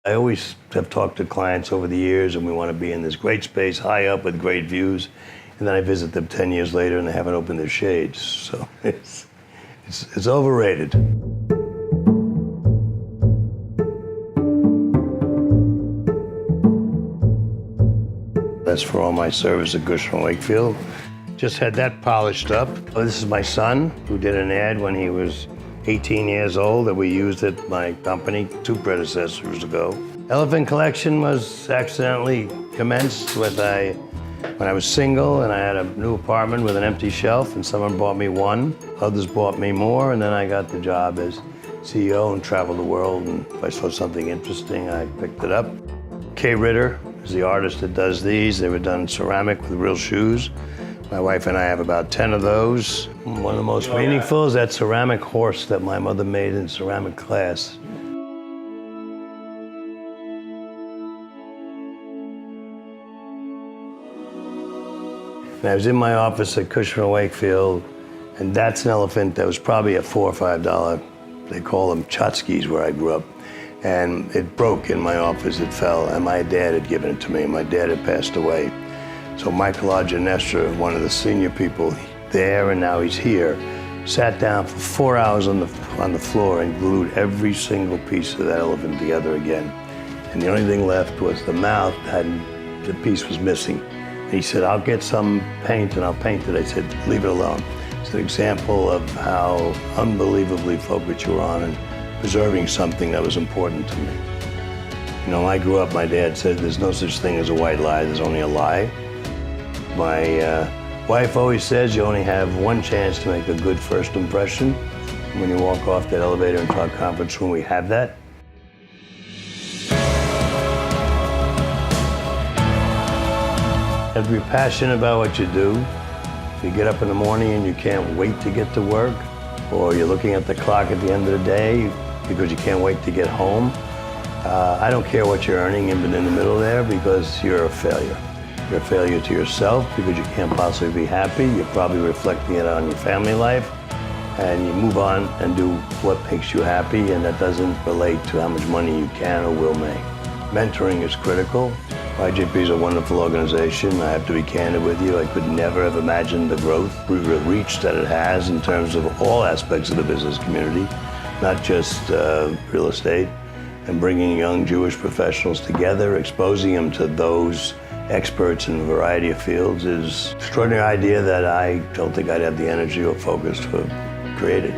I always have talked to clients over the years, and we want to be in this great space, high up with great views, and then I visit them 10 years later and they haven't opened their shades. So it's overrated. That's for all my service at Cushman & Wakefield. Just had that polished up. This is my son, who did an ad when he was 18 years old that we used at my company 2 predecessors ago. Elephant collection was accidentally commenced when I was single and I had a new apartment with an empty shelf, and someone bought me one, others bought me more, and then I got the job as CEO and traveled the world, and if I saw something interesting, I picked it up. Kay Ritter is the artist that does these. They were done in ceramic with real shoes. My wife and I have about 10 of those. One of the most meaningful is that ceramic horse that my mother made in ceramic class. And I was in my office at Cushman & Wakefield, and that's an elephant that was probably a $4 or $5. They call them Chotskys where I grew up. And it broke in my office, it fell, and my dad had given it to me. My dad had passed away. So Michael Argenestra, one of the senior people there, and now he's here, sat down for 4 hours on the floor and glued every single piece of that elephant together again. And the only thing left was the mouth, the piece was missing. And he said, I'll get some paint and I'll paint it. I said, leave it alone. It's an example of how unbelievably focused you were on and preserving something that was important to me. You know, when I grew up, my dad said, there's no such thing as a white lie, there's only a lie. My wife always says you only have one chance to make a good first impression. When you walk off that elevator into our conference room, we have that. You have to be passionate about what you do. If you get up in the morning and you can't wait to get to work, or you're looking at the clock at the end of the day because you can't wait to get home, I don't care what you're earning in the middle there, because you're a failure. You're a failure to yourself because you can't possibly be happy. You're probably reflecting it on your family life, and you move on and do what makes you happy, and that doesn't relate to how much money you can or will make. Mentoring is critical. IJP is a wonderful organization. I have to be candid with you. I could never have imagined the growth, the reach that it has in terms of all aspects of the business community, not just real estate, and bringing young Jewish professionals together, exposing them to those experts in a variety of fields is an extraordinary idea that I don't think I'd have the energy or focus to have created.